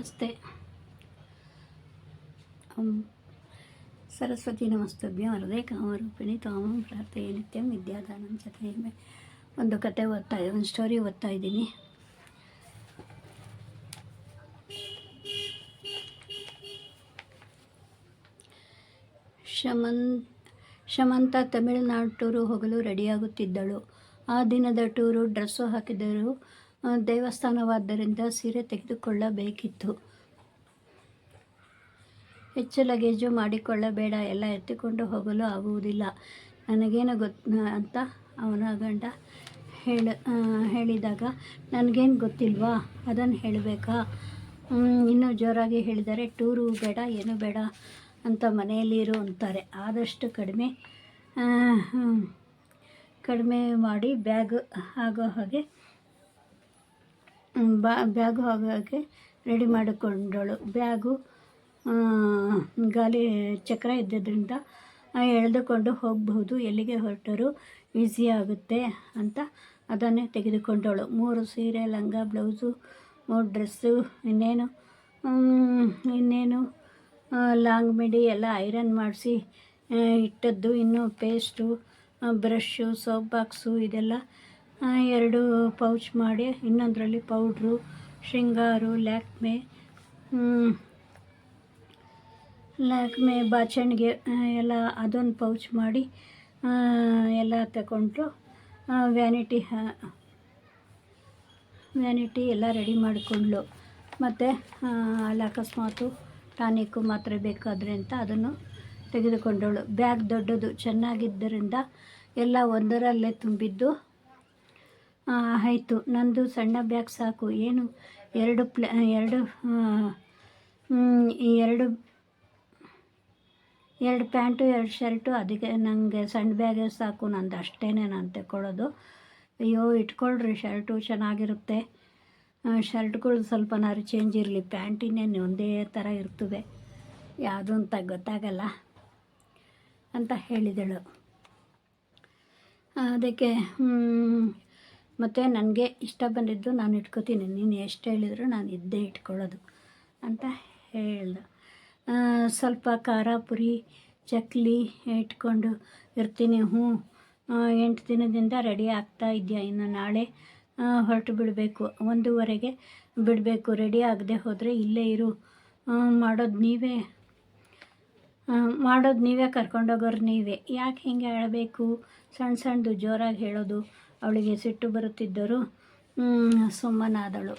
ನಮಸ್ತೆ. ಓಂ ಸರಸ್ವತಿ ನಮಸ್ತುಭ್ಯಂ ವರದೆ ಕಾಮರೂಪಿಣಿ ತ್ವಾಂ ಪ್ರಾರ್ಥಯೇ ನಿತ್ಯಂ ವಿದ್ಯಾದಾನಂ ಚತುರ್ಮೆ. ಒಂದು ಕತೆ ಒಂದು ಸ್ಟೋರಿ ಓದ್ತಾ ಇದ್ದೀನಿ. ಶಮಂತ ತಮಿಳುನಾಡು ಟೂರು ಹೋಗಲು ರೆಡಿಯಾಗುತ್ತಿದ್ದಳು. ಆ ದಿನದ ಟೂರು ಡ್ರೆಸ್ಸು ಹಾಕಿದರೂ ದೇವಸ್ಥಾನವಾದ್ದರಿಂದ ಸೀರೆ ತೆಗೆದುಕೊಳ್ಳಬೇಕಿತ್ತು. ಹೆಚ್ಚು ಲಗೇಜು ಮಾಡಿಕೊಳ್ಳಬೇಡ, ಎಲ್ಲ ಎತ್ತಿಕೊಂಡು ಹೋಗಲು ಆಗುವುದಿಲ್ಲ, ನನಗೇನು ಅಂತ ಅವನ ಗಂಡ ಹೇಳಿದಾಗ, ನನಗೇನು ಗೊತ್ತಿಲ್ವಾ, ಅದನ್ನು ಹೇಳಬೇಕಾ? ಇನ್ನೂ ಜೋರಾಗಿ ಹೇಳಿದರೆ ಟೂರು ಬೇಡ, ಏನು ಬೇಡ ಅಂತ ಮನೆಯಲ್ಲಿರು ಅಂತಾರೆ. ಆದಷ್ಟು ಕಡಿಮೆ ಮಾಡಿ ಬ್ಯಾಗು ಆಗೋ ಹಾಗೆ ರೆಡಿ ಮಾಡಿಕೊಂಡಳು. ಬ್ಯಾಗು ಗಾಲಿ ಚಕ್ರ ಇದ್ದರಿಂದ ಎಳೆದುಕೊಂಡು ಹೋಗಬಹುದು, ಎಲ್ಲಿಗೆ ಹೊರಟರೂ ಈಸಿ ಆಗುತ್ತೆ ಅಂತ ಅದನ್ನೇ ತೆಗೆದುಕೊಂಡಳು. 3 ಸೀರೆ, ಲಂಗ, ಬ್ಲೌಸು, 3 ಡ್ರೆಸ್ಸು, ಇನ್ನೇನು ಲಾಂಗ್ ಮಿಡಿ ಎಲ್ಲ ಐರನ್ ಮಾಡಿಸಿ ಇಟ್ಟದ್ದು. ಇನ್ನು ಪೇಸ್ಟು, ಬ್ರಷ್ಷು, ಸೋಪ್ ಬಾಕ್ಸು ಇದೆಲ್ಲ 2 ಪೌಚ್ ಮಾಡಿ, ಇನ್ನೊಂದರಲ್ಲಿ ಪೌಡ್ರು, ಶೃಂಗಾರು, ಲ್ಯಾಕ್ಮೆ ಬಾಚಣಿಗೆ ಎಲ್ಲ ಅದೊಂದು ಪೌಚ್ ಮಾಡಿ ಎಲ್ಲ ತಗೊಂಡ್ರು. ವ್ಯಾನಿಟಿ ಎಲ್ಲ ರೆಡಿ ಮಾಡಿಕೊಂಡ್ಳು. ಮತ್ತು ಅಲ್ಲಿ ಅಕಸ್ಮಾತು ಟಾನಿಕ್ಕು ಮಾತ್ರೆ ಬೇಕಾದರೆ ಅಂತ ಅದನ್ನು ತೆಗೆದುಕೊಂಡಳು. ಬ್ಯಾಗ್ ದೊಡ್ಡದು ಚೆನ್ನಾಗಿದ್ದರಿಂದ ಎಲ್ಲ ಒಂದರಲ್ಲೇ ತುಂಬಿದ್ದು ಆಯಿತು. ನಂದು ಸಣ್ಣ ಬ್ಯಾಗ್ ಸಾಕು, ಏನು 2 ಪ್ಯಾಂಟು 2 ಶರ್ಟು, ಅದಕ್ಕೆ ನನಗೆ ಸಣ್ಣ ಬ್ಯಾಗೇ ಸಾಕು, ನಂದು ಅಷ್ಟೇ ನಾನು ತಗೊಳ್ಳೋದು. ಅಯ್ಯೋ ಇಟ್ಕೊಳ್ರಿ, ಶರ್ಟು ಚೆನ್ನಾಗಿರುತ್ತೆ, ಶರ್ಟ್ಗಳು ಸ್ವಲ್ಪನಾದ್ರು ಚೇಂಜ್ ಇರಲಿ, ಪ್ಯಾಂಟಿನೇನು ಒಂದೇ ಥರ ಇರ್ತವೆ, ಯಾವುದು ಅಂತ ಗೊತ್ತಾಗಲ್ಲ ಅಂತ ಹೇಳಿದಳು. ಅದಕ್ಕೆ ಮತ್ತು ನನಗೆ ಇಷ್ಟ ಬಂದಿದ್ದು ನಾನು ಇಟ್ಕೋತೀನಿ, ನೀನು ಎಷ್ಟು ಹೇಳಿದ್ರು ನಾನು ಇದ್ದೇ ಇಟ್ಕೊಳ್ಳೋದು ಅಂತ ಹೇಳ್ದೆ. ಸ್ವಲ್ಪ ಖಾರ ಪುರಿ ಚಕ್ಲಿ ಇಟ್ಕೊಂಡು ಇರ್ತೀನಿ. 8 ದಿನದಿಂದ ರೆಡಿ ಆಗ್ತಾ ಇದೆಯಾ, ಇನ್ನು ನಾಳೆ ಹೊರಟು ಬಿಡಬೇಕು, 1:15ಗೆ ಬಿಡಬೇಕು. ರೆಡಿ ಆಗದೆ ಹೋದರೆ ಇಲ್ಲೇ ಇರು, ಮಾಡೋದು ನೀವೇ ಕರ್ಕೊಂಡೋಗೋರು ನೀವೇ, ಯಾಕೆ ಹಿಂಗೆ ಹೇಳಬೇಕು? ಸಣ್ಣದು ಜೋರಾಗಿ ಹೇಳೋದು. ಅವಳಿಗೆ ಸಿಟ್ಟು ಬರುತ್ತಿದ್ದರೂ ಸುಮ್ಮನಾದಳು.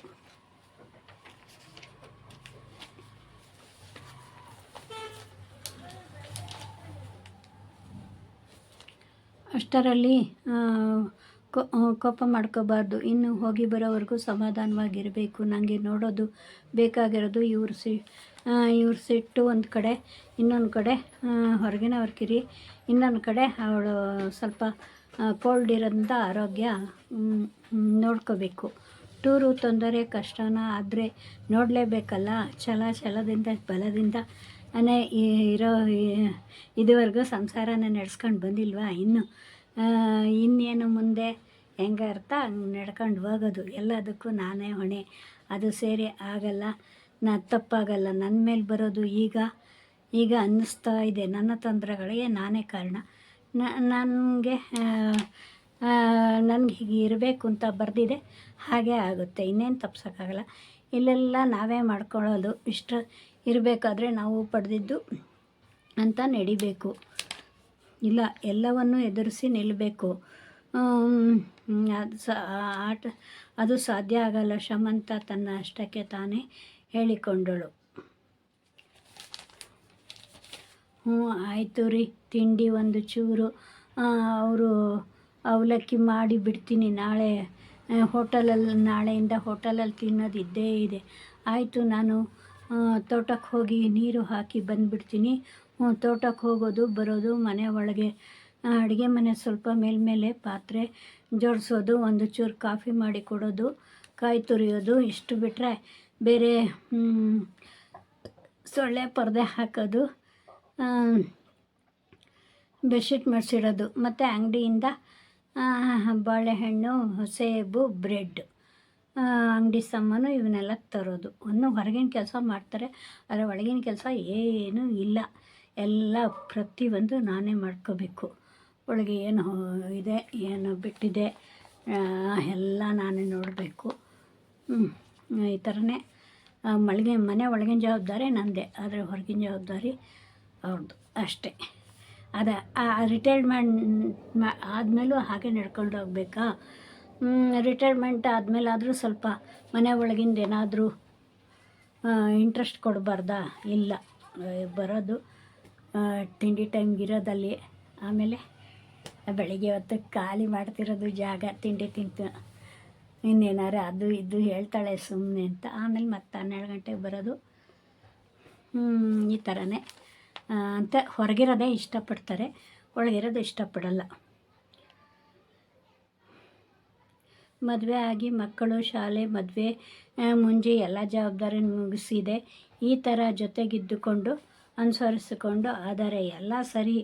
ಅಷ್ಟರಲ್ಲಿ ಕೋಪ ಮಾಡ್ಕೋಬಾರ್ದು, ಇನ್ನು ಹೋಗಿ ಬರೋವರೆಗೂ ಸಮಾಧಾನವಾಗಿರಬೇಕು. ನನಗೆ ನೋಡೋದು ಬೇಕಾಗಿರೋದು ಇವ್ರ ಸಿಟ್ಟು ಒಂದು ಕಡೆ, ಇನ್ನೊಂದು ಕಡೆ ಹೊರಗಿನವ್ರ ಕಿರಿ, ಇನ್ನೊಂದು ಕಡೆ ಅವಳು ಸ್ವಲ್ಪ ಕೋಲ್ಡ್ ಇರೋದ್ರಿಂದ ಆರೋಗ್ಯ ನೋಡ್ಕೋಬೇಕು. ಟೂರು ತೊಂದರೆ ಕಷ್ಟನ ಆದರೆ ನೋಡಲೇಬೇಕಲ್ಲ, ಛಲದಿಂದ ಬಲದಿಂದ ಇದುವರೆಗೂ ಸಂಸಾರನ ನಡೆಸ್ಕೊಂಡು ಬಂದಿಲ್ವಾ, ಇನ್ನೇನು ಮುಂದೆ ಹೆಂಗೆ ಅರ್ಥ ಹಂಗೆ ನಡ್ಕೊಂಡು ಹೋಗೋದು. ಎಲ್ಲದಕ್ಕೂ ನಾನೇ ಹೊಣೆ, ಅದು ಸೇರಿ ಆಗಲ್ಲ, ತಪ್ಪಾಗಲ್ಲ, ನನ್ನ ಮೇಲೆ ಬರೋದು ಈಗ ಅನ್ನಿಸ್ತಾ ಇದೆ. ನನ್ನ ತೊಂದರೆಗಳಿಗೆ ನಾನೇ ಕಾರಣ, ನನಗೆ ಹೀಗೆ ಇರಬೇಕು ಅಂತ ಬರೆದಿದೆ, ಹಾಗೇ ಆಗುತ್ತೆ, ಇನ್ನೇನು ತಪ್ಸೋಕ್ಕಾಗಲ್ಲ. ಇಲ್ಲೆಲ್ಲ ನಾವೇ ಮಾಡ್ಕೊಳ್ಳೋದು, ಇಷ್ಟ ಇರಬೇಕಾದ್ರೆ ನಾವು ಪಡೆದಿದ್ದು ಅಂತ ನಡಿಬೇಕು, ಇಲ್ಲ ಎಲ್ಲವನ್ನೂ ಎದುರಿಸಿ ನಿಲ್ಲಬೇಕು. ಅದು ಸಾಧ್ಯ ಆಗಲ್ಲ. ಶಮಂತ ತನ್ನ ಅಷ್ಟಕ್ಕೆ ತಾನೇ ಹೇಳಿಕೊಂಡಳು. ಆಯಿತು ರೀ, ತಿಂಡಿ ಒಂದು ಚೂರು ಅವರು ಅವಲಕ್ಕಿ ಮಾಡಿ ಬಿಡ್ತೀನಿ, ನಾಳೆಯಿಂದ ಹೋಟೆಲಲ್ಲಿ ತಿನ್ನೋದು ಇದ್ದೇ ಇದೆ. ಆಯಿತು, ನಾನು ತೋಟಕ್ಕೆ ಹೋಗಿ ನೀರು ಹಾಕಿ ಬಂದುಬಿಡ್ತೀನಿ. ತೋಟಕ್ಕೆ ಹೋಗೋದು ಬರೋದು, ಮನೆ ಒಳಗೆ ಅಡುಗೆ ಮನೆ ಸ್ವಲ್ಪ ಮೇಲ್ಮೇಲೆ ಪಾತ್ರೆ ಜೋಡಿಸೋದು, ಒಂದು ಚೂರು ಕಾಫಿ ಮಾಡಿ ಕೊಡೋದು, ಕಾಯಿ ತುರಿಯೋದು, ಇಷ್ಟು ಬಿಟ್ಟರೆ ಬೇರೆ ಸೊಳ್ಳೆ ಪರದೆ ಹಾಕೋದು, ಬೆಡ್ಶೀಟ್ ಮಡಿಸಿಡೋದು, ಮತ್ತು ಅಂಗಡಿಯಿಂದ ಬಾಳೆಹಣ್ಣು, ಸೇಬು, ಬ್ರೆಡ್ ಅಂಗಡಿ ಸಾಮಾನು ಇವನ್ನೆಲ್ಲ ತರೋದು. ಒಂದು ಹೊರಗಿನ ಕೆಲಸ ಮಾಡ್ತಾರೆ, ಆದರೆ ಒಳಗಿನ ಕೆಲಸ ಏನೂ ಇಲ್ಲ. ಎಲ್ಲ ಪ್ರತಿಯೊಂದು ನಾನೇ ಮಾಡ್ಕೋಬೇಕು. ಒಳಗೆ ಏನು ಇದೆ ಏನು ಬಿಟ್ಟಿದೆ ಎಲ್ಲ ನಾನೇ ನೋಡಬೇಕು. ಈ ಥರನೇ ಮನೆ ಒಳಗಿನ ಜವಾಬ್ದಾರಿ ನನ್ನದೇ, ಆದರೆ ಹೊರಗಿನ ಜವಾಬ್ದಾರಿ ಅವ್ರದ್ದು ಅಷ್ಟೇ. ಅದೇ ರಿಟೈರ್ಮೆಂಟ್ ಆದಮೇಲೂ ಹಾಗೆ ನಡ್ಕೊಂಡು ಹೋಗ್ಬೇಕಾ? ರಿಟೈರ್ಮೆಂಟ್ ಆದಮೇಲಾದರೂ ಸ್ವಲ್ಪ ಮನೆ ಒಳಗಿಂದ ಏನಾದರೂ ಇಂಟ್ರೆಸ್ಟ್ ಕೊಡಬಾರ್ದಾ? ಇಲ್ಲ, ಬರೋದು ತಿಂಡಿ ಟೈಮ್ಗೆ ಇರೋದಲ್ಲಿ, ಆಮೇಲೆ ಬೆಳಿಗ್ಗೆ ಹೊತ್ತು ಖಾಲಿ ಮಾಡ್ತಿರೋದು ಜಾಗ, ತಿಂಡಿ ತಿಂತು ಇನ್ನೇನಾರು ಅದು ಇದು ಹೇಳ್ತಾಳೆ ಸುಮ್ಮನೆ ಅಂತ. ಆಮೇಲೆ ಮತ್ತೆ 12 ಗಂಟೆಗೆ ಬರೋದು. ಈ ಥರನೇ ಅಂತ ಹೊರಗಿರೋದೇ ಇಷ್ಟಪಡ್ತಾರೆ, ಒಳಗಿರೋದು ಇಷ್ಟಪಡಲ್ಲ. ಮದುವೆ ಆಗಿ ಮಕ್ಕಳು, ಶಾಲೆ, ಮದುವೆ, ಮುಂಜಿ ಎಲ್ಲ ಜವಾಬ್ದಾರಿ ಮುಗಿಸಿದೆ. ಈ ಥರ ಜೊತೆಗಿದ್ದುಕೊಂಡು ಅನುಸರಿಸಿಕೊಂಡು ಆದರೆ ಎಲ್ಲ ಸರಿ.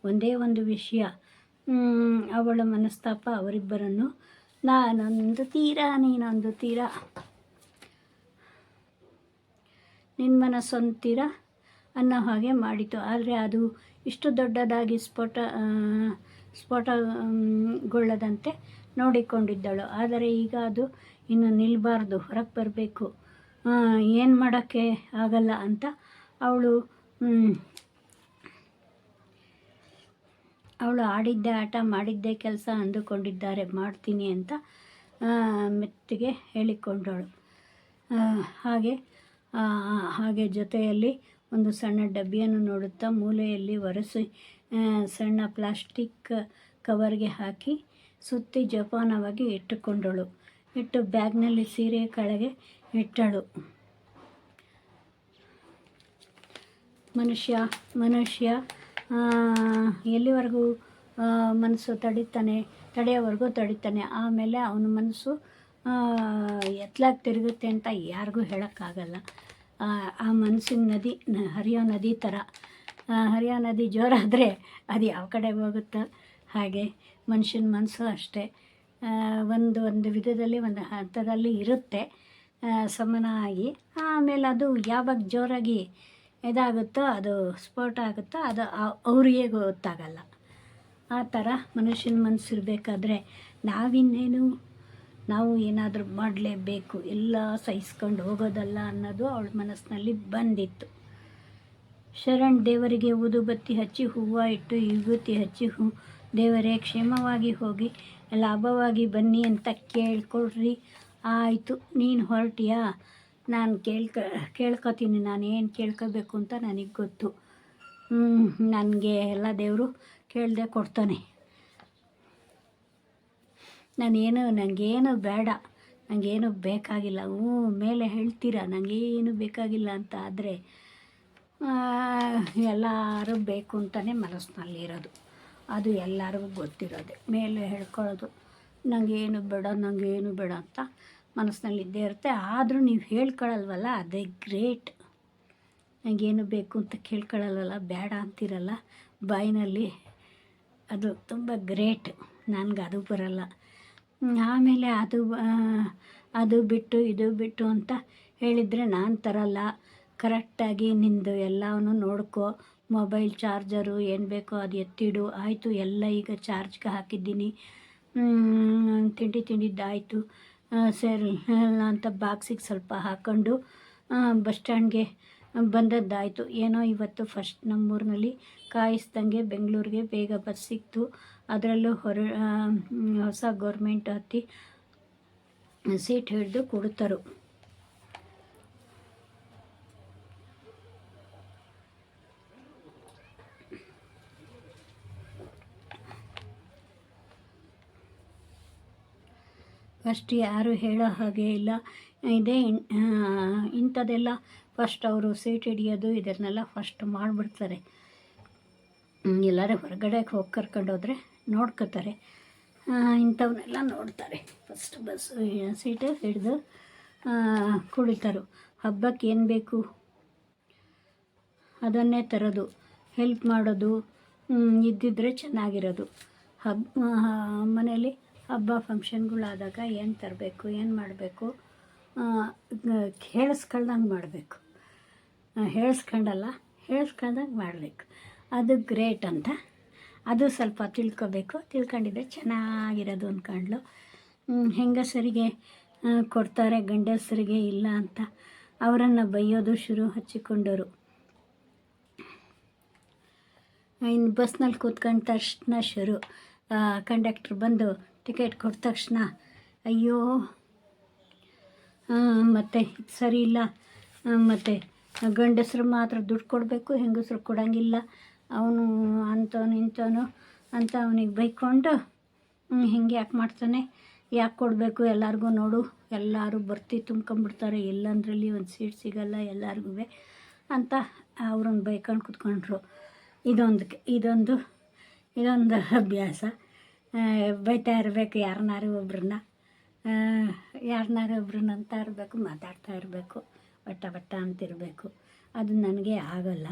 ಒಂದೇ ಒಂದು ವಿಷಯ, ಅವಳ ಮನಸ್ತಾಪ ಅವರಿಬ್ಬರನ್ನು ನಾನೊಂದು ತೀರ ನೀನೊಂದು ತೀರ, ನಿನ್ನ ಮನಸ್ಸೊಂದು ತೀರ ಅನ್ನೋ ಹಾಗೆ ಮಾಡಿತು. ಆದರೆ ಅದು ಇಷ್ಟು ದೊಡ್ಡದಾಗಿ ಸ್ಫೋಟಗೊಳ್ಳದಂತೆ ನೋಡಿಕೊಂಡಿದ್ದಳು. ಆದರೆ ಈಗ ಅದು ಇನ್ನು ನಿಲ್ಲಬಾರ್ದು, ಹೊರಗೆ ಬರಬೇಕು, ಏನು ಮಾಡೋಕ್ಕೆ ಆಗಲ್ಲ ಅಂತ ಅವಳು ಆಡಿದ್ದೇ ಆಟ, ಮಾಡಿದ್ದೇ ಕೆಲಸ ಅಂದುಕೊಂಡಿದ್ದಾರೆ, ಮಾಡ್ತೀನಿ ಅಂತ ಮೆತ್ತಿಗೆ ಹೇಳಿಕೊಂಡಳು. ಹಾಗೆ ಜೊತೆಯಲ್ಲಿ ಒಂದು ಸಣ್ಣ ಡಬ್ಬಿಯನ್ನು ನೋಡುತ್ತಾ ಮೂಲೆಯಲ್ಲಿ ಒರೆಸಿ ಸಣ್ಣ ಪ್ಲಾಸ್ಟಿಕ್ ಕವರ್ಗೆ ಹಾಕಿ ಸುತ್ತಿ ಜೋಪಾನವಾಗಿ ಇಟ್ಟು ಬ್ಯಾಗ್ನಲ್ಲಿ ಸೀರೆ ಕೆಳಗೆ ಇಟ್ಟಳು. ಮನುಷ್ಯ ಎಲ್ಲಿವರೆಗೂ ಮನಸ್ಸು ತಡೆಯೋವರೆಗೂ ತಡಿತಾನೆ. ಆಮೇಲೆ ಅವನ ಮನಸ್ಸು ಎತ್ತಲಾಗಿ ತಿರುಗುತ್ತೆ ಅಂತ ಯಾರಿಗೂ ಹೇಳೋಕ್ಕಾಗಲ್ಲ. ಆ ಮನಸ್ಸಿನ ನದಿ ಹರಿಯೋ ನದಿ ಥರ. ಹರಿಯೋ ನದಿ ಜೋರಾದರೆ ಅದು ಯಾವ ಕಡೆ ಹೋಗುತ್ತೋ ಹಾಗೆ ಮನುಷ್ಯನ ಮನಸ್ಸು ಅಷ್ಟೇ. ಒಂದು ವಿಧದಲ್ಲಿ ಒಂದು ಹಂತದಲ್ಲಿ ಇರುತ್ತೆ ಸಮನ ಆಗಿ, ಆಮೇಲೆ ಅದು ಯಾವಾಗ ಜೋರಾಗಿ ಇದಾಗುತ್ತೋ, ಅದು ಸ್ಫೋಟ ಆಗುತ್ತೋ, ಅದು ಅವರಿಗೆ ಗೊತ್ತಾಗಲ್ಲ. ಆ ಥರ ಮನುಷ್ಯನ ಮನಸ್ಸು ಇರಬೇಕಾದ್ರೆ ನಾವು ಏನಾದರೂ ಮಾಡಲೇಬೇಕು, ಎಲ್ಲ ಸಹಿಸ್ಕೊಂಡು ಹೋಗೋದಲ್ಲ ಅನ್ನೋದು ಅವಳ ಮನಸ್ಸಿನಲ್ಲಿ ಬಂದಿತ್ತು. ಶರಣ್ ದೇವರಿಗೆ ಊದುಬತ್ತಿ ಹಚ್ಚಿ, ಹೂವು ಇಟ್ಟು, ವಿಭೂತಿ ಹಚ್ಚಿ, ದೇವರೇ ಕ್ಷೇಮವಾಗಿ ಹೋಗಿ ಲಾಭವಾಗಿ ಬನ್ನಿ ಅಂತ ಕೇಳ್ಕೊಳ್ರಿ. ಆಯಿತು, ನೀನು ಹೊರಟಿಯಾ? ನಾನು ಕೇಳ್ಕೊತೀನಿ. ನಾನೇನು ಕೇಳ್ಕೋಬೇಕು ಅಂತ ನನಗೆ ಗೊತ್ತು. ನನಗೆ ಎಲ್ಲ ದೇವರು ಕೇಳದೆ ಕೊಡ್ತಾನೆ. ನನಗೇನು ಬೇಡ, ನನಗೇನು ಬೇಕಾಗಿಲ್ಲ. ಮೇಲೆ ಹೇಳ್ತೀರಾ ನನಗೇನು ಬೇಕಾಗಿಲ್ಲ ಅಂತ, ಆದರೆ ಎಲ್ಲರೂ ಬೇಕು ಅಂತಲೇ ಮನಸ್ಸಿನಲ್ಲಿರೋದು. ಅದು ಎಲ್ಲರಿಗೂ ಗೊತ್ತಿರೋದೆ. ಮೇಲೆ ಹೇಳ್ಕೊಳ್ಳೋದು ನನಗೇನು ಬೇಡ ಅಂತ ಮನಸ್ಸಿನಲ್ಲಿ ಇದ್ದೇ ಇರುತ್ತೆ. ಆದರೂ ನೀವು ಹೇಳ್ಕೊಳ್ಳಲ್ವಲ್ಲ, ಅದೇ ಗ್ರೇಟ್. ನನಗೇನು ಬೇಕು ಅಂತ ಕೇಳ್ಕೊಳ್ಳಲ್ವಲ್ಲ, ಬೇಡ ಅಂತಿರಲ್ಲ ಬಾಯಿನಲ್ಲಿ, ಅದು ತುಂಬ ಗ್ರೇಟ್. ನನಗೆ ಅದು ಬರಲ್ಲ. ಆಮೇಲೆ ಅದು ಬಿಟ್ಟು ಇದು ಬಿಟ್ಟು ಅಂತ ಹೇಳಿದರೆ ನಾನು ತರಲ್ಲ. ಕರೆಕ್ಟಾಗಿ ನಿಂದು ಎಲ್ಲವನ್ನೂ ನೋಡ್ಕೊ. ಮೊಬೈಲ್ ಚಾರ್ಜರು ಏನು ಬೇಕೋ ಅದು ಎತ್ತಿಡು. ಆಯಿತು, ಎಲ್ಲ ಈಗ ಚಾರ್ಜ್ಗೆ ಹಾಕಿದ್ದೀನಿ. ತಿಂಡಿದ್ದಾಯಿತು, ಸರಿ ಅಂತ ಬಾಕ್ಸಿಗೆ ಸ್ವಲ್ಪ ಹಾಕ್ಕೊಂಡು ಬಸ್ ಸ್ಟ್ಯಾಂಡ್ಗೆ ಬಂದದ್ದಾಯಿತು. ಏನೋ ಇವತ್ತು ಫಸ್ಟ್ ನಮ್ಮೂರಿನಲ್ಲಿ ಕಾಯಿಸ್ದಂಗೆ ಬೆಂಗಳೂರಿಗೆ ಬೇಗ ಬಸ್ ಸಿಕ್ತು. ಅದರಲ್ಲೂ ಹೊಸ ಗೌರ್ಮೆಂಟ್ ಹತ್ತಿ ಸೀಟ್ ಹಿಡಿದು ಕೊಡ್ತರು. ಫಸ್ಟ್ ಯಾರು ಹೇಳೋ ಹಾಗೆ ಇಲ್ಲ. ಇಂಥದ್ದೆಲ್ಲ ಫಸ್ಟ್ ಅವರು ಸೀಟ್ ಹಿಡಿಯೋದು ಇದನ್ನೆಲ್ಲ ಫಸ್ಟ್ ಮಾಡಿಬಿಡ್ತಾರೆ. ಎಲ್ಲರೂ ಹೊರಗಡೆ ಹೋಗಿ ಕರ್ಕೊಂಡೋದ್ರೆ ನೋಡ್ಕೋತಾರೆ, ಇಂಥವನ್ನೆಲ್ಲ ನೋಡ್ತಾರೆ. ಫಸ್ಟ್ ಸೀಟು ಹಿಡಿದು ಕುಳಿತರು. ಹಬ್ಬಕ್ಕೆ ಏನು ಬೇಕು ಅದನ್ನೇ ತರೋದು, ಹೆಲ್ಪ್ ಮಾಡೋದು ಇದ್ದಿದ್ದರೆ ಚೆನ್ನಾಗಿರೋದು. ಮನೇಲಿ ಹಬ್ಬ ಫಂಕ್ಷನ್ಗಳಾದಾಗ ಏನು ತರಬೇಕು, ಏನು ಮಾಡಬೇಕು, ಹೇಳಿಸ್ಕೊಳ್ದಂಗೆ ಮಾಡಬೇಕು. ಹೇಳಿಸ್ಕೊಳ್ದಂಗೆ ಮಾಡಬೇಕು. ಅದು ಗ್ರೇಟ್ ಅಂತ. ಅದು ಸ್ವಲ್ಪ ತಿಳ್ಕೊಂಡಿದ್ರೆ ಚೆನ್ನಾಗಿರೋದು ಅಂದ್ಕೊಂಡ್ಲು. ಹೆಂಗಸರಿಗೆ ಕೊಡ್ತಾರೆ, ಗಂಡಸರಿಗೆ ಇಲ್ಲ ಅಂತ ಅವರನ್ನು ಬೈಯೋದು ಹಚ್ಚಿಕೊಂಡರು. ಇನ್ನು ಬಸ್ನಲ್ಲಿ ಕೂತ್ಕೊಂಡ ತಕ್ಷಣ ಕಂಡಕ್ಟ್ರ್ ಬಂದು ಟಿಕೆಟ್ ಕೊಟ್ಟ ತಕ್ಷಣ ಅಯ್ಯೋ ಮತ್ತು ಸರಿ ಇಲ್ಲ, ಮತ್ತು ಗಂಡಸರು ಮಾತ್ರ ದುಡ್ಡು ಕೊಡಬೇಕು, ಹೆಂಗಸರು ಕೊಡೋಂಗಿಲ್ಲ, ಅವನು ಅಂಥವನು ಇಂಥವನು ಅಂತ ಅವನಿಗೆ ಬೈಕೊಂಡು ಹಿಂಗೆ ಯಾಕೆ ಮಾಡ್ತಾನೆ, ಯಾಕೆ ಕೊಡಬೇಕು, ಎಲ್ಲರಿಗೂ ನೋಡು ಎಲ್ಲರೂ ತುಂಬ್ಕೊಂಬಿಡ್ತಾರೆ, ಎಲ್ಲಂದ್ರಲ್ಲಿ ಒಂದು ಸೀಟ್ ಸಿಗಲ್ಲ ಎಲ್ಲರಿಗೂ ಅಂತ ಅವ್ರನ್ನ ಬೈಕೊಂಡು ಕೂತ್ಕೊಂಡ್ರು. ಇದೊಂದು ಅಭ್ಯಾಸ. ಬೈತಾ ಇರಬೇಕು ಯಾರನ್ನಾರು ಒಬ್ರನ್ನ ಅಂತ ಇರಬೇಕು, ಮಾತಾಡ್ತಾ ಇರಬೇಕು, ಬಟ್ಟ ಅಂತಿರಬೇಕು. ಅದು ನನಗೆ ಆಗಲ್ಲ,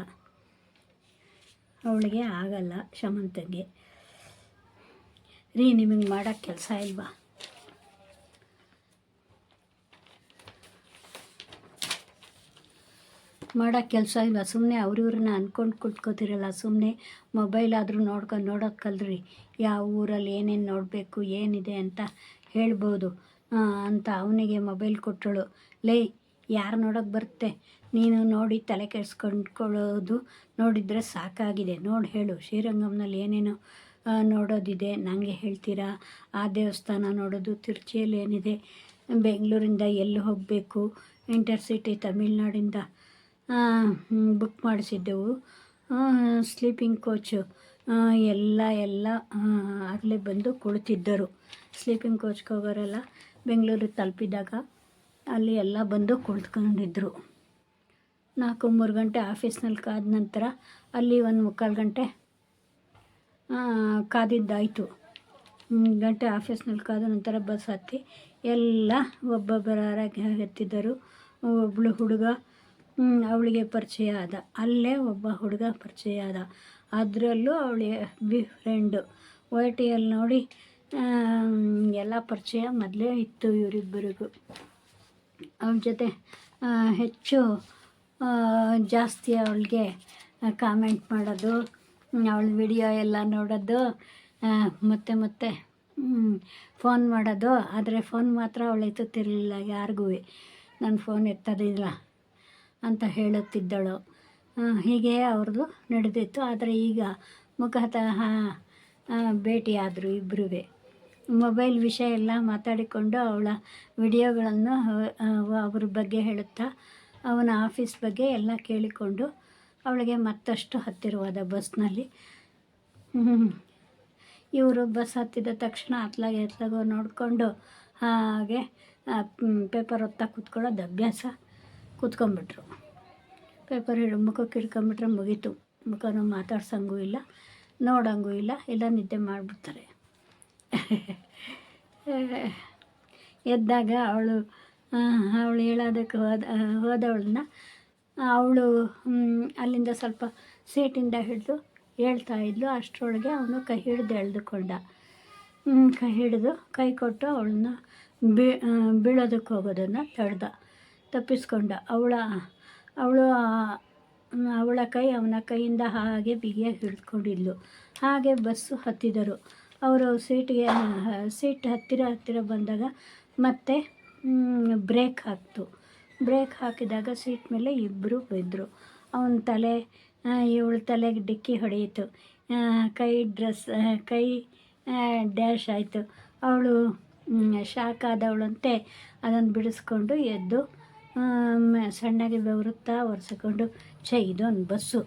ಅವಳಿಗೆ ಆಗಲ್ಲ, ಶಮಂತಗೆ. ನಿಮಗೆ ಮಾಡೋಕ್ಕೆ ಕೆಲಸ ಇಲ್ವಾ? ಮಾಡೋಕ್ಕೆ ಕೆಲಸ ಇಲ್ಲ, ಸುಮ್ಮನೆ ಅವ್ರಿವ್ರನ್ನ ಅಂದ್ಕೊಂಡು ಕುತ್ಕೋತಿರಲ್ಲ, ಸುಮ್ಮನೆ ಮೊಬೈಲ್ ಆದರೂ ನೋಡೋದು ಕಲ್ರಿ. ಯಾವ ಊರಲ್ಲಿ ಏನೇನು ನೋಡಬೇಕು, ಏನಿದೆ ಅಂತ ಹೇಳ್ಬೋದು ಅಂತ ಅವನಿಗೆ ಮೊಬೈಲ್ ಕೊಟ್ಟಳು. ಯಾರು ನೋಡೋಕ್ಕೆ ಬರುತ್ತೆ, ನೀನು ನೋಡಿ ತಲೆ ಕೆಡಿಸ್ಕೊಂಡ್ಕೊಳ್ಳೋದು ನೋಡಿದರೆ ಸಾಕಾಗಿದೆ. ಹೇಳು, ಶ್ರೀರಂಗಂನಲ್ಲಿ ಏನೇನು ನೋಡೋದಿದೆ ನನಗೆ ಹೇಳ್ತೀರಾ? ಆ ದೇವಸ್ಥಾನ ನೋಡೋದು, ತಿರುಚಿಯಲ್ಲಿ ಏನಿದೆ, ಬೆಂಗಳೂರಿಂದ ಎಲ್ಲಿ ಹೋಗಬೇಕು, ಇಂಟರ್ಸಿಟಿ ತಮಿಳ್ನಾಡಿಂದ ಬುಕ್ ಮಾಡಿಸಿದ್ದೆವು, ಸ್ಲೀಪಿಂಗ್ ಕೋಚು ಎಲ್ಲ ಆಗಲೇ ಬಂದು ಕುಳಿತಿದ್ದರು. ಸ್ಲೀಪಿಂಗ್ ಕೋಚ್ಗೆ ಹೋಗೋರೆಲ್ಲ ಬೆಂಗಳೂರಿಗೆ ತಲುಪಿದಾಗ ಅಲ್ಲಿ ಎಲ್ಲ ಬಂದು ಕುಳಿತುಕೊಂಡಿದ್ರು. 4-3 ಗಂಟೆ ಆಫೀಸ್ನಲ್ಲಿ ಕಾದ ನಂತರ ಅಲ್ಲಿ 1-3/4 ಗಂಟೆ ಕಾದಿದ್ದಾಯಿತು. ಗಂಟೆ ಆಫೀಸ್ನಲ್ಲಿ ಕಾದ ನಂತರ ಬಸ್ ಹತ್ತಿ ಎಲ್ಲ ಒಬ್ಬೊಬ್ಬರಾಗಿ ಎತ್ತಿದ್ದರು. ಒಬ್ಬಳು ಹುಡುಗ ಅವಳಿಗೆ ಪರಿಚಯ ಆದ, ಅಲ್ಲೇ ಒಬ್ಬ ಹುಡುಗ ಪರಿಚಯ ಆದ, ಅದರಲ್ಲೂ ಅವಳಿಗೆ ಫ್ರೆಂಡು. OITಯಲ್ಲಿ ನೋಡಿ ಎಲ್ಲ ಪರಿಚಯ ಮೊದಲೇ ಇತ್ತು ಇವರಿಬ್ಬರಿಗೂ. ಅವಳ ಜೊತೆ ಹೆಚ್ಚು ಜಾಸ್ತಿ ಅವಳಿಗೆ ಕಾಮೆಂಟ್ ಮಾಡೋದು, ಅವಳ ವಿಡಿಯೋ ಎಲ್ಲ ನೋಡೋದು, ಮತ್ತೆ ಫೋನ್ ಮಾಡೋದು. ಆದರೆ ಫೋನ್ ಮಾತ್ರ ಅವಳು ಎತ್ತುತ್ತಿರಲಿಲ್ಲ ಯಾರಿಗೂ, ನನ್ನ ಫೋನ್ ಎತ್ತೋದಿಲ್ಲ ಅಂತ ಹೇಳುತ್ತಿದ್ದಳು. ಹೀಗೆ ಅವ್ರದ್ದು ನಡೆದಿತ್ತು. ಆದರೆ ಈಗ ಮುಖತಃ ಭೇಟಿಯಾದರು ಇಬ್ಬರೂ. ಮೊಬೈಲ್ ವಿಷಯ ಎಲ್ಲ ಮಾತಾಡಿಕೊಂಡು ಅವಳ ವಿಡಿಯೋಗಳನ್ನು ಅವ್ರ ಬಗ್ಗೆ ಹೇಳುತ್ತಾ ಅವನ ಆಫೀಸ್ ಬಗ್ಗೆ ಎಲ್ಲ ಕೇಳಿಕೊಂಡು ಅವಳಿಗೆ ಮತ್ತಷ್ಟು ಹತ್ತಿರವಾದ ಬಸ್ನಲ್ಲಿ. ಇವರು ಬಸ್ ಹತ್ತಿದ ತಕ್ಷಣ ಎತ್ಲಾಗೋ ನೋಡಿಕೊಂಡು ಹಾಗೆ ಪೇಪರ್ ಓದ್ತಾ ಕೂತ್ಕೊಳ್ಳೋದು ಅಭ್ಯಾಸ. ಕೂತ್ಕೊಂಡ್ಬಿಟ್ರು. ಪೇಪರ್ ಮುಖಕ್ಕೆ ಹಿಡ್ಕೊಂಬಿಟ್ರೆ ಮುಗೀತು. ಮುಖನೂ ಮಾತಾಡ್ಸೋಂಗೂ ಇಲ್ಲ, ನೋಡೋಂಗೂ ಇಲ್ಲ, ಇಲ್ಲ ನಿದ್ದೆ ಮಾಡಿಬಿಡ್ತಾರೆ. ಎದ್ದಾಗ ಅವಳು ಹೇಳೋದಕ್ಕೆ ಹೋದವಳನ್ನ ಅವಳು ಅಲ್ಲಿಂದ ಸ್ವಲ್ಪ ಸೀಟಿಂದ ಹಿಡಿದು ಹೇಳ್ತಾಯಿದ್ಲು. ಅಷ್ಟರೊಳಗೆ ಅವನು ಕೈ ಹಿಡಿದು ಎಳೆದುಕೊಂಡ. ಕೈ ಕೊಟ್ಟು ಅವಳನ್ನ ಬೀಳೋದಕ್ಕೆ ಹೋಗೋದನ್ನು ತಪ್ಪಿಸ್ಕೊಂಡ. ಅವಳ ಕೈ ಅವನ ಕೈಯಿಂದ ಹಾಗೆ ಬಿಗಿಯಾಗಿ ಹಿಡಿದುಕೊಂಡಿದ್ಲು. ಹಾಗೆ ಬಸ್ಸು ಹತ್ತಿದರು. ಅವರು ಸೀಟ್ ಹತ್ತಿರ ಬಂದಾಗ ಮತ್ತೆ ಬ್ರೇಕ್ ಹಾಕಿದಾಗ ಸೀಟ್ ಮೇಲೆ ಇಬ್ಬರು ಬಿದ್ದರು. ಇವಳ ತಲೆಗೆ ಡಿಕ್ಕಿ ಹೊಡೆಯಿತು. ಕೈ ಡ್ಯಾಶ್ ಆಯಿತು. ಅವಳು ಶಾಕ್ ಆದವಳಂತೆ ಅದನ್ನು ಬಿಡಿಸ್ಕೊಂಡು ಎದ್ದು ಸಣ್ಣಗೆ ಬೆವರುತ್ತಾ ಒರೆಸಿಕೊಂಡು ಇದೊಂದು ಬಸ್ಸು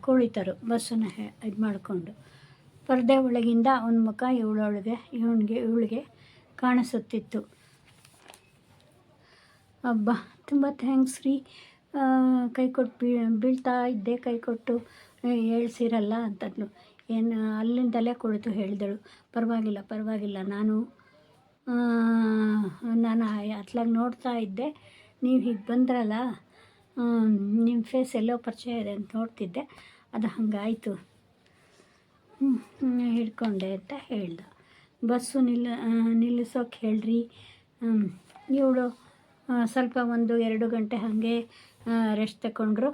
ಕುಳಿತರು. ಬಸ್ಸನ್ನು ಇದು ಮಾಡಿಕೊಂಡು ಪರದೆ ಒಳಗಿಂದ ಅವನ ಮುಖ ಇವಳಿಗೆ ಕಾಣಿಸುತ್ತಿತ್ತು. ಅಬ್ಬಾ, ತುಂಬ ಥ್ಯಾಂಕ್ಸ್ ರೀ, ಕೈ ಕೊಟ್ಟು ಬೀಳ್ತಾ ಇದ್ದೆ, ಕೈ ಕೊಟ್ಟು ಹೇಳ್ಸಿರಲ್ಲ ಅಂತಂದ್ಲು. ಅಲ್ಲಿಂದಲೇ ಕುಳಿತು ಹೇಳಿದಳು, ಪರವಾಗಿಲ್ಲ, ನಾನು ಅತ್ಲಾಗ ನೋಡ್ತಾ ಇದ್ದೆ, ನೀವು ಹೀಗೆ ಬಂದ್ರಲ್ಲ, ನಿಮ್ಮ ಫೇಸ್ ಎಲ್ಲೋ ಪರಿಚಯ ಇದೆ ಅಂತ ನೋಡ್ತಿದ್ದೆ, ಅದು ಹಾಗಾಯಿತು, ಹಿಡ್ಕೊಂಡೆ ಅಂತ ಹೇಳ್ದ. ಬಸ್ಸು ನಿಲ್ಲಿಸೋಕೆ ಹೇಳ್ರಿ. ಇವಳು ಸ್ವಲ್ಪ 1-2 ಗಂಟೆ ಹಾಗೆ ರೆಸ್ಟ್ ತಗೊಂಡ್ರು.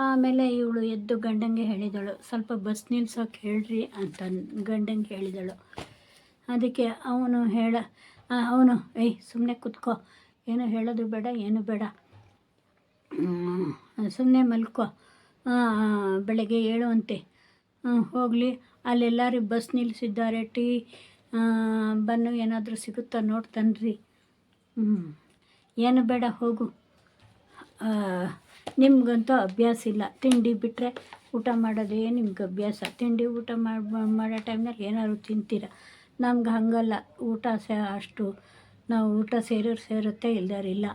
ಆಮೇಲೆ ಇವಳು ಎದ್ದು ಗಂಡಂಗೆ ಹೇಳಿದಳು, ಸ್ವಲ್ಪ ಬಸ್ ನಿಲ್ಸೋಕೆ ಹೇಳ್ರಿ ಅಂತ ಗಂಡಂಗೆ ಹೇಳಿದಳು. ಅದಕ್ಕೆ ಅವನು ಏಯ್ ಸುಮ್ಮನೆ ಕೂತ್ಕೋ, ಏನು ಹೇಳೋದು ಬೇಡ, ಏನು ಬೇಡ, ಸುಮ್ಮನೆ ಮಲ್ಕೋ, ಬೆಳಗ್ಗೆ ಹೇಳುವಂತೆ ಹೋಗಲಿ, ಅಲ್ಲೆಲ್ಲರೂ ಬಸ್ ನಿಲ್ಲಿಸಿದ್ದಾರೆ, ಟೀ ಬನ್ನು ಏನಾದರೂ ಸಿಗುತ್ತಾ ನೋಡ್ತಾನ್ರಿ. ಏನು ಬೇಡ ಹೋಗು, ನಿಮಗಂತೂ ಅಭ್ಯಾಸ ಇಲ್ಲ, ತಿಂಡಿ ಬಿಟ್ಟರೆ ಊಟ ಮಾಡೋದೇ ನಿಮ್ಗೆ ಅಭ್ಯಾಸ. ತಿಂಡಿ ಊಟ ಮಾಡೋ ಟೈಮ್ನಲ್ಲಿ ಏನಾದ್ರು ತಿಂತೀರ, ನಮ್ಗೆ ಹಾಗಲ್ಲ, ಊಟ ಅಷ್ಟು ನಾವು ಊಟ ಸೇರುತ್ತೆ ಇಲ್ದಾರಿಲ್ಲ.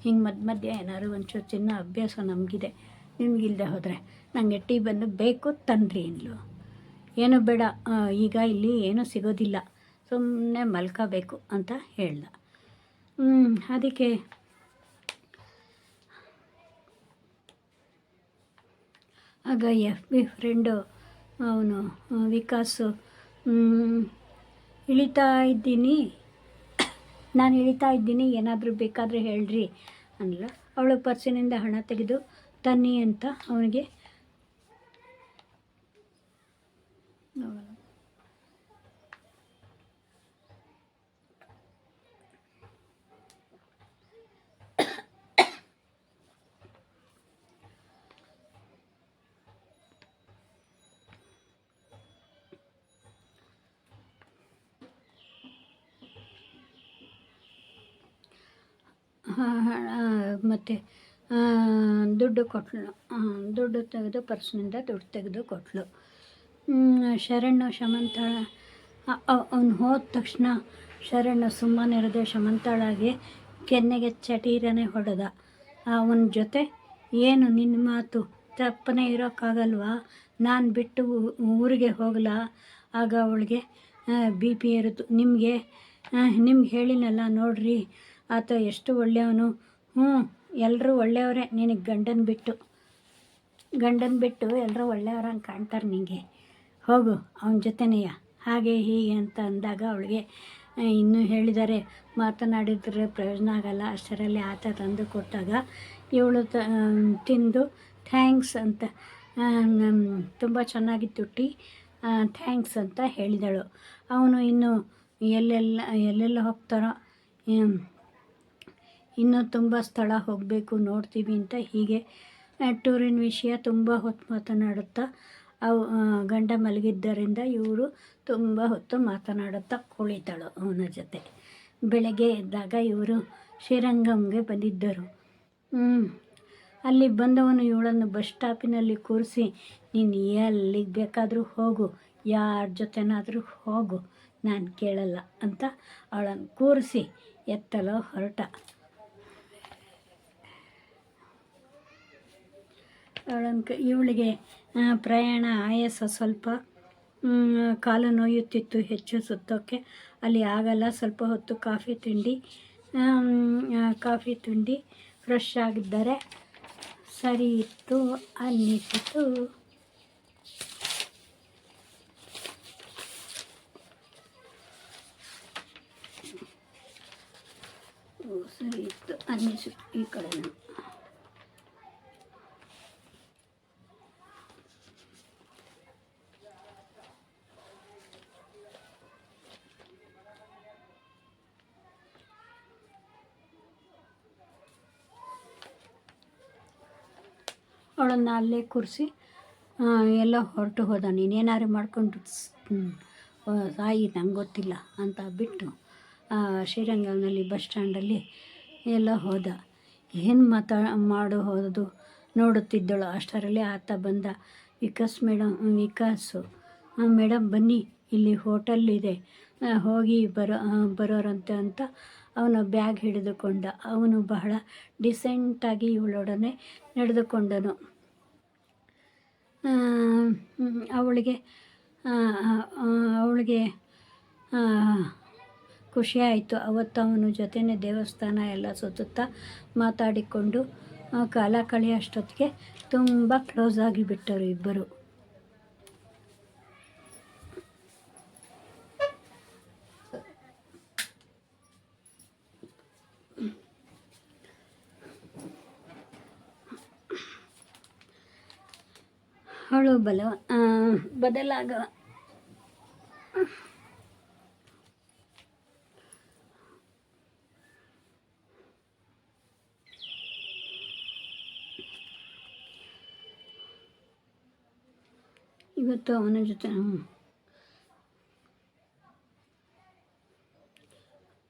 ಹಿಂಗೆ ಮಧ್ಯೆ ಏನಾದ್ರು ಒಂಚೂರು ತಿನ್ನೋ ಅಭ್ಯಾಸ ನಮಗಿದೆ, ನಿಮಗಿಲ್ದೆ ಹೋದರೆ ನನಗೆ ಟೀ ಬಂದು ಬೇಕು ತನ್ರಿ ಇನ್ಲು. ಏನು ಬೇಡ, ಈಗ ಇಲ್ಲಿ ಏನೂ ಸಿಗೋದಿಲ್ಲ, ಸುಮ್ಮನೆ ಮಲ್ಕೋಬೇಕು ಅಂತ ಹೇಳ್ದ. ಅದಕ್ಕೆ ಆಗ FB ಫ್ರೆಂಡು ಅವನು ವಿಕಾಸು, ನಾನು ಇಳಿತಾ ಇದ್ದೀನಿ, ಏನಾದರೂ ಬೇಕಾದರೆ ಹೇಳ್ರಿ ಅನ್ಲ. ಅವಳು ಪರ್ಸಿನಿಂದ ಹಣ ತೆಗೆದು ತನ್ನಿ ಅಂತ ಅವನಿಗೆ ಮತ್ತು ದುಡ್ಡು ಕೊಟ್ಟಳು. ದುಡ್ಡು ತೆಗೆದು ಪರ್ಸ್ನಿಂದ ದುಡ್ಡು ತೆಗೆದು ಕೊಟ್ಟಳು. ಶರಣು ಶಮಂತಾಳ ಅವನು ಹೋದ ತಕ್ಷಣ ಶರಣು ಸುಮ್ಮನಿರದೆ ಶಮಂತಾಳಾಗೆ ಕೆನ್ನೆಗೆ ಚಟೀರನೆ ಹೊಡೆದ. ಅವನ ಜೊತೆ, ಏನು ನಿನ್ನ ಮಾತು, ತಪ್ಪನೇ ಇರೋಕ್ಕಾಗಲ್ವಾ, ನಾನು ಬಿಟ್ಟು ಊರಿಗೆ ಹೋಗಲಾ? ಆಗ ಅವಳಿಗೆ BP ಏರಿತು. ನಿಮ್ಗೆ ಹೇಳಿನಲ್ಲ ನೋಡ್ರಿ, ಆತ ಎಷ್ಟು ಒಳ್ಳೆಯವನು. ಎಲ್ಲರೂ ಒಳ್ಳೆಯವರೇ, ನಿನಗೆ ಗಂಡನ ಬಿಟ್ಟು ಎಲ್ಲರೂ ಒಳ್ಳೆಯವ್ರಂಗೆ ಕಾಣ್ತಾರೆ ನಿನಗೆ, ಹೋಗು ಅವನ ಜೊತೆನೆಯ, ಹಾಗೆ ಹೀಗೆ ಅಂತ ಅಂದಾಗ ಅವಳಿಗೆ ಇನ್ನೂ ಹೇಳಿದ್ದಾರೆ, ಮಾತನಾಡಿದ್ರೆ ಪ್ರಯೋಜನ ಆಗಲ್ಲ. ಅಷ್ಟರಲ್ಲಿ ಆತ ತಂದು ಕೊಟ್ಟಾಗ ಇವಳು ತಿಂದು ಥ್ಯಾಂಕ್ಸ್ ಅಂತ, ತುಂಬ ಚೆನ್ನಾಗಿತ್ತು ಟೀ, ಥ್ಯಾಂಕ್ಸ್ ಅಂತ ಹೇಳಿದಳು. ಅವನು ಇನ್ನು ಎಲ್ಲೆಲ್ಲ ಹೋಗ್ತಾರೋ, ಇನ್ನೂ ತುಂಬ ಸ್ಥಳ ಹೋಗಬೇಕು, ನೋಡ್ತೀವಿ ಅಂತ ಹೀಗೆ ಟೂರಿನ ವಿಷಯ ತುಂಬ ಹೊತ್ತು ಮಾತನಾಡುತ್ತಾ ಗಂಡ ಮಲಗಿದ್ದರಿಂದ ಇವರು ತುಂಬ ಹೊತ್ತು ಮಾತನಾಡುತ್ತಾ ಕುಳಿತಳು ಅವನ ಜೊತೆ. ಬೆಳಗ್ಗೆ ಎದ್ದಾಗ ಇವರು ಶ್ರೀರಂಗಂಗೆ ಬಂದಿದ್ದರು. ಅಲ್ಲಿ ಬಂದವನು ಇವಳನ್ನು ಬಸ್ ಸ್ಟಾಪಿನಲ್ಲಿ ಕೂರಿಸಿ, ನೀನು ಎಲ್ಲಿಗೆ ಬೇಕಾದರೂ ಹೋಗು, ಯಾರ ಜೊತೆನಾದರೂ ಹೋಗು, ನಾನು ಕೇಳಲ್ಲ ಅಂತ ಅವಳನ್ನು ಕೂರಿಸಿ ಎತ್ತಲು ಹೊರಟ. ಇವಳಿಗೆ ಪ್ರಯಾಣ ಆಯಾಸ, ಸ್ವಲ್ಪ ಕಾಲು ನೋಯುತ್ತಿತ್ತು, ಹೆಚ್ಚು ಸುತ್ತೋಕ್ಕೆ ಅಲ್ಲಿ ಆಗಲ್ಲ. ಸ್ವಲ್ಪ ಹೊತ್ತು ಕಾಫಿ ತಿಂಡಿ ಫ್ರೆಶ್ ಆಗಿದ್ದರೆ ಸರಿ ಇತ್ತು ಅನ್ನಿಸಿತು. ಈ ಕಡೆ ಅವಳನ್ನು ಅಲ್ಲೇ ಕೂರಿಸಿ ಎಲ್ಲ ಹೊರಟು ಹೋದ. ನೀನೇನಾದ್ರು ಮಾಡ್ಕೊಂಡು ಸಾಯಿ, ನಂಗೆ ಗೊತ್ತಿಲ್ಲ ಅಂತ ಬಿಟ್ಟು ಶ್ರೀರಂಗಂನಲ್ಲಿ ಬಸ್ ಸ್ಟ್ಯಾಂಡಲ್ಲಿ ಎಲ್ಲ ಹೋದ. ಏನು ಹೋದು ನೋಡುತ್ತಿದ್ದಳು. ಅಷ್ಟರಲ್ಲಿ ಆತ ಬಂದ. ವಿಕಾಸು ಮೇಡಮ್ ಬನ್ನಿ, ಇಲ್ಲಿ ಹೋಟೆಲ್ ಇದೆ, ಹೋಗಿ ಬರೋರಂತೆ ಅಂತ ಅವನು ಬ್ಯಾಗ್ ಹಿಡಿದುಕೊಂಡ. ಅವನು ಬಹಳ ಡಿಸೆಂಟಾಗಿ ಇವಳೊಡನೆ ನಡೆದುಕೊಂಡನು. ಅವಳಿಗೆ ಖುಷಿಯಾಯಿತು. ಅವತ್ತು ಅವನ ಜೊತೆನೇ ದೇವಸ್ಥಾನ ಎಲ್ಲ ಸುತ್ತುತ್ತಾ ಮಾತಾಡಿಕೊಂಡು ಕಾಲ ಕಳೆಯೋಷ್ಟೊತ್ತಿಗೆ ತುಂಬ ಕ್ಲೋಸ್ ಆಗಿಬಿಟ್ಟರು ಇಬ್ಬರು. ಅವಳು ಬದಲಾಗ ಇವತ್ತು ಅವನ ಜೊತೆ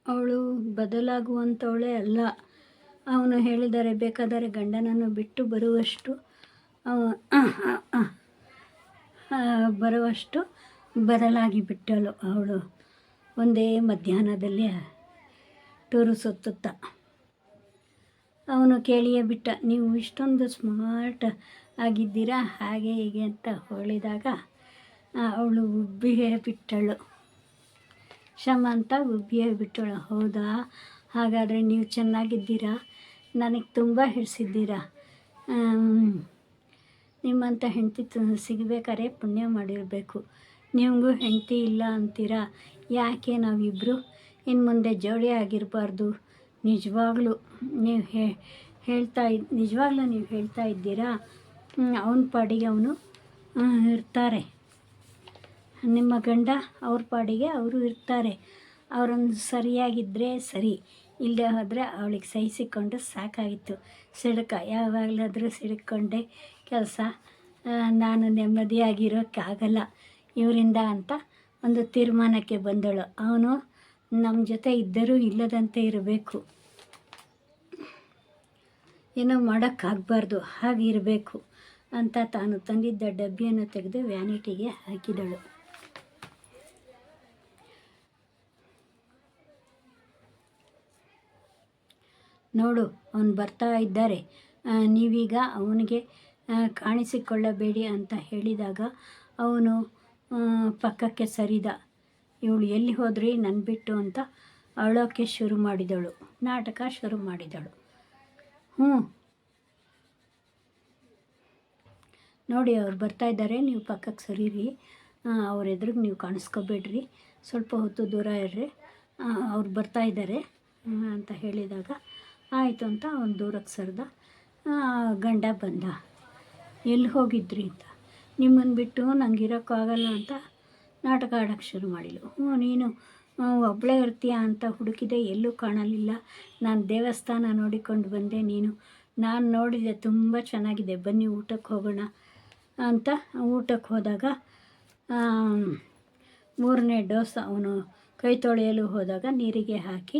ಅವಳು ಬದಲಾಗುವಂಥವಳೇ ಅಲ್ಲ. ಅವನು ಹೇಳಿದರೆ ಬೇಕಾದರೆ ಗಂಡನನ್ನು ಬಿಟ್ಟು ಬರುವಷ್ಟು ಬದಲಾಗಿ ಬಿಟ್ಟಳು ಅವಳು. ಒಂದೇ ಮಧ್ಯಾಹ್ನದಲ್ಲಿ ಟೂರು ಸುತ್ತುತ್ತಾ ಅವನು ಕೇಳಿಯೇ ಬಿಟ್ಟ, ನೀವು ಇಷ್ಟೊಂದು ಸ್ಮಾರ್ಟ್ ಆಗಿದ್ದೀರಾ ಹಾಗೆ ಹೀಗೆ ಅಂತ ಹೇಳಿದಾಗ ಅವಳು ಉಬ್ಬಿಯೇ ಬಿಟ್ಟಳು. ಶಮಂತ ಉಬ್ಬಿಯೇ ಬಿಟ್ಟಳು. ಹೌದಾ, ಹಾಗಾದರೆ ನೀವು ಚೆನ್ನಾಗಿದ್ದೀರಾ, ನನಗೆ ತುಂಬ ಹಿಡಿಸಿದ್ದೀರಾ. ನಿಮ್ಮಂಥ ಹೆಂಡತಿ ಸಿಗಬೇಕಾದ್ರೆ ಪುಣ್ಯ ಮಾಡಿರಬೇಕು. ನಿಮಗೂ ಹೆಂಡತಿ ಇಲ್ಲ ಅಂತೀರಾ, ಯಾಕೆ ನಾವಿಬ್ಬರು ಇನ್ನು ಮುಂದೆ ಜೋಡಿ ಆಗಿರಬಾರ್ದು? ನಿಜವಾಗ್ಲೂ ನೀವು ಹೇಳ್ತಾ ಇದ್ದೀರಾ. ಅವನ ಪಾಡಿಗೆ ಅವನು ಇರ್ತಾರೆ, ನಿಮ್ಮ ಗಂಡ ಅವ್ರ ಪಾಡಿಗೆ ಅವರು ಇರ್ತಾರೆ. ಅವರೊಂದು ಸರಿಯಾಗಿದ್ದರೆ ಸರಿ, ಇಲ್ಲದೆ ಹೋದರೆ ಅವಳಿಗೆ ಸಹಿಸಿಕೊಂಡು ಸಾಕಾಗಿತ್ತು. ಯಾವಾಗಲಾದರೂ ಸಿಡ್ಕೊಂಡೆ ಕೆಲಸ, ನಾನು ನೆಮ್ಮದಿಯಾಗಿರೋಕ್ಕಾಗಲ್ಲ ಇವರಿಂದ ಅಂತ ಒಂದು ತೀರ್ಮಾನಕ್ಕೆ ಬಂದಳು. ಅವನು ನಮ್ಮ ಜೊತೆ ಇದ್ದರೂ ಇಲ್ಲದಂತೆ ಇರಬೇಕು, ಏನೋ ಮಾಡೋಕ್ಕಾಗಬಾರ್ದು, ಹಾಗಿರಬೇಕು ಅಂತ ತಾನು ತಂದಿದ್ದ ಡಬ್ಬಿಯನ್ನು ತೆಗೆದು ವ್ಯಾನಿಟಿಗೆ ಹಾಕಿದಳು. ನೋಡು, ಅವನು ಬರ್ತಾ ಇದ್ದಾರೆ, ನೀವೀಗ ಅವನಿಗೆ ಕಾಣಿಸಿಕೊಳ್ಳಬೇಡಿ ಅಂತ ಹೇಳಿದಾಗ ಅವನು ಪಕ್ಕಕ್ಕೆ ಸರಿದ. ಇವಳು ಎಲ್ಲಿ ಹೋದ್ರಿ ನನ್ನ ಬಿಟ್ಟು ಅಂತ ಅಳೋಕ್ಕೆ ಶುರು ಮಾಡಿದಳು, ನಾಟಕ ಶುರು ಮಾಡಿದಳು. ನೋಡಿ, ಅವ್ರು ಬರ್ತಾ ಇದ್ದಾರೆ, ನೀವು ಪಕ್ಕಕ್ಕೆ ಸರೀರಿ, ಅವ್ರ ಎದುರಿಗೆ ನೀವು ಕಾಣಿಸ್ಕೋಬೇಡ್ರಿ, ಸ್ವಲ್ಪ ಹೊತ್ತು ದೂರ ಇರ್ರಿ, ಅವ್ರು ಬರ್ತಾ ಇದ್ದಾರೆ ಅಂತ ಹೇಳಿದಾಗ ಆಯಿತು ಅಂತ ಅವನು ದೂರಕ್ಕೆ ಸರಿದ. ಗಂಡ ಬಂದ. ಎಲ್ಲಿ ಹೋಗಿದ್ರಿ ಅಂತ, ನಿಮ್ಮನ್ನು ಬಿಟ್ಟು ನಂಗೆ ಇರೋಕ್ಕಾಗಲ್ಲ ಅಂತ ನಾಟಕ ಆಡೋಕ್ಕೆ ಶುರು ಮಾಡಿಳು. ನೀನು ಒಬ್ಬಳೇ ಇರ್ತೀಯ ಅಂತ ಹುಡುಕಿದೆ, ಎಲ್ಲೂ ಕಾಣಲಿಲ್ಲ. ನಾನು ದೇವಸ್ಥಾನ ನೋಡಿಕೊಂಡು ಬಂದೆ, ನಾನು ನೋಡಿದೆ, ತುಂಬ ಚೆನ್ನಾಗಿದೆ, ಬನ್ನಿ ಊಟಕ್ಕೆ ಹೋಗೋಣ ಅಂತ ಊಟಕ್ಕೆ ಹೋದಾಗ 3ನೇ ಡೋಸ್ ಅವನು ಕೈ ತೊಳೆಯಲು ಹೋದಾಗ ನೀರಿಗೆ ಹಾಕಿ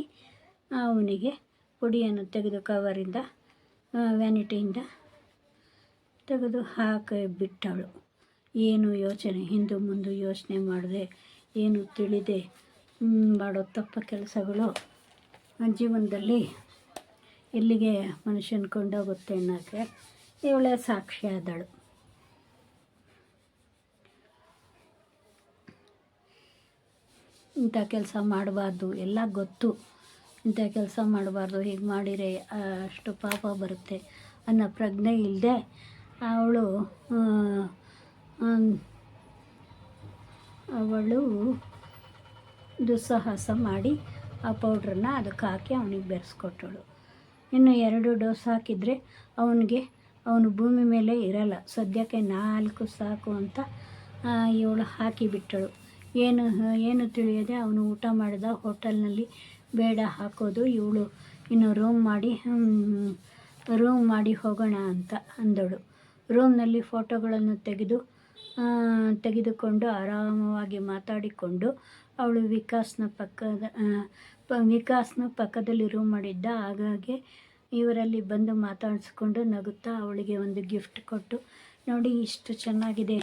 ಅವನಿಗೆ ಪುಡಿಯನ್ನು ತೆಗೆದು ಕವರಿಂದ ವ್ಯಾನಿಟಿಯಿಂದ ತೆಗೆದು ಬಿಟ್ಟಳು. ಏನು ಯೋಚನೆ, ಹಿಂದು ಮುಂದೆ ಯೋಚನೆ ಮಾಡದೆ, ಏನು ತಿಳಿದೆ ಮಾಡೋ ತಪ್ಪ ಕೆಲಸಗಳು ಜೀವನದಲ್ಲಿ ಎಲ್ಲಿಗೆ ಮನುಷ್ಯನ ಕೊಂಡೋಗುತ್ತೆ ಅನ್ನೋಕ್ಕೆ ಇವಳೇ ಸಾಕ್ಷಿಯಾದಳು. ಇಂಥ ಕೆಲಸ ಮಾಡಬಾರ್ದು, ಎಲ್ಲ ಗೊತ್ತು, ಇಂಥ ಕೆಲಸ ಮಾಡಬಾರ್ದು, ಹೀಗೆ ಮಾಡಿದರೆ ಅಷ್ಟು ಪಾಪ ಬರುತ್ತೆ ಅನ್ನೋ ಪ್ರಜ್ಞೆ ಇಲ್ಲದೆ ಅವಳು ದುಸ್ಸಾಹಸ ಮಾಡಿ ಆ ಪೌಡ್ರನ್ನ ಅದಕ್ಕೆ ಹಾಕಿ ಅವನಿಗೆ ಬೆರೆಸ್ಕೊಟ್ಟಳು. ಇನ್ನು 2 ಡೋಸ್ ಹಾಕಿದರೆ ಅವನು ಭೂಮಿ ಮೇಲೆ ಇರಲ್ಲ, ಸದ್ಯಕ್ಕೆ 4 ಸಾಕು ಅಂತ ಇವಳು ಹಾಕಿಬಿಟ್ಟಳು. ಏನು ತಿಳಿಯದೆ ಅವನು ಊಟ ಮಾಡಿದ ಹೋಟೆಲ್ನಲ್ಲಿ ಬೇಡ ಹಾಕೋದು, ಇವಳು ಇನ್ನು ರೂಮ್ ಮಾಡಿ ಹೋಗೋಣ ಅಂತ ಅಂದಳು. ರೂಮ್ನಲ್ಲಿ ಫೋಟೋಗಳನ್ನು ತೆಗೆದುಕೊಂಡು ಆರಾಮವಾಗಿ ಮಾತಾಡಿಕೊಂಡು ಅವಳು ವಿಕಾಸ್ನ ಪಕ್ಕದಲ್ಲಿ ರೂಮ್ ಮಾಡಿದ್ದ. ಹಾಗಾಗಿ ಇವರಲ್ಲಿ ಬಂದು ಮಾತಾಡಿಸ್ಕೊಂಡು ನಗುತ್ತಾ ಅವಳಿಗೆ ಒಂದು ಗಿಫ್ಟ್ ಕೊಟ್ಟು, ನೋಡಿ ಇಷ್ಟು ಚೆನ್ನಾಗಿದೆ,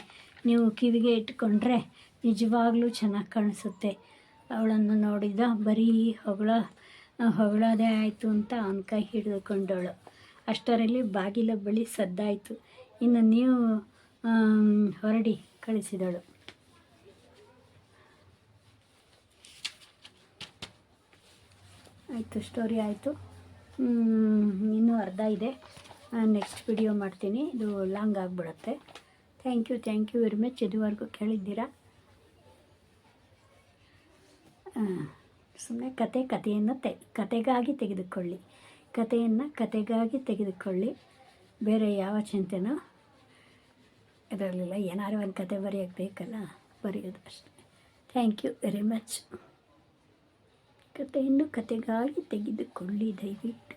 ನೀವು ಕಿವಿಗೆ ಇಟ್ಕೊಂಡ್ರೆ ನಿಜವಾಗ್ಲೂ ಚೆನ್ನಾಗಿ ಕಾಣಿಸುತ್ತೆ. ಅವಳನ್ನು ನೋಡಿದ, ಬರೀ ಹೊಗಳೋದೇ ಆಯಿತು ಅಂತ ಅವನ ಕೈ ಹಿಡಿದುಕೊಂಡವಳು. ಅಷ್ಟರಲ್ಲಿ ಬಾಗಿಲ ಬಳಿ ಸದ್ದಾಯಿತು. ಇನ್ನು ನೀವು ಹೊರಡಿ ಕಳಿಸಿದಳು. ಆಯಿತು, ಸ್ಟೋರಿ ಆಯಿತು. ಇನ್ನೂ ಅರ್ಧ ಇದೆ, ನೆಕ್ಸ್ಟ್ ವಿಡಿಯೋ ಮಾಡ್ತೀನಿ, ಇದು ಲಾಂಗ್ ಆಗಿಬಿಡುತ್ತೆ. Thank you very much. ಇದುವರೆಗೂ ಕೇಳಿದ್ದೀರಾ. ಸುಮ್ಮನೆ ಕಥೆಯನ್ನು ಕತೆಗಾಗಿ ತೆಗೆದುಕೊಳ್ಳಿ, ಬೇರೆ ಯಾವ ಚಿಂತೆನೂ ಇರಲಿಲ್ಲ. ಏನಾದ್ರು ಒಂದು ಕತೆ ಬರೆಯೋಕ್ಕೆ ಬೇಕಲ್ಲ, ಬರೆಯೋದು ಅಷ್ಟೇ. Thank you very much. ಕಥೆಯನ್ನು ಕತೆಗಾಗಿ ತೆಗೆದುಕೊಳ್ಳಿ ದಯವಿಟ್ಟು.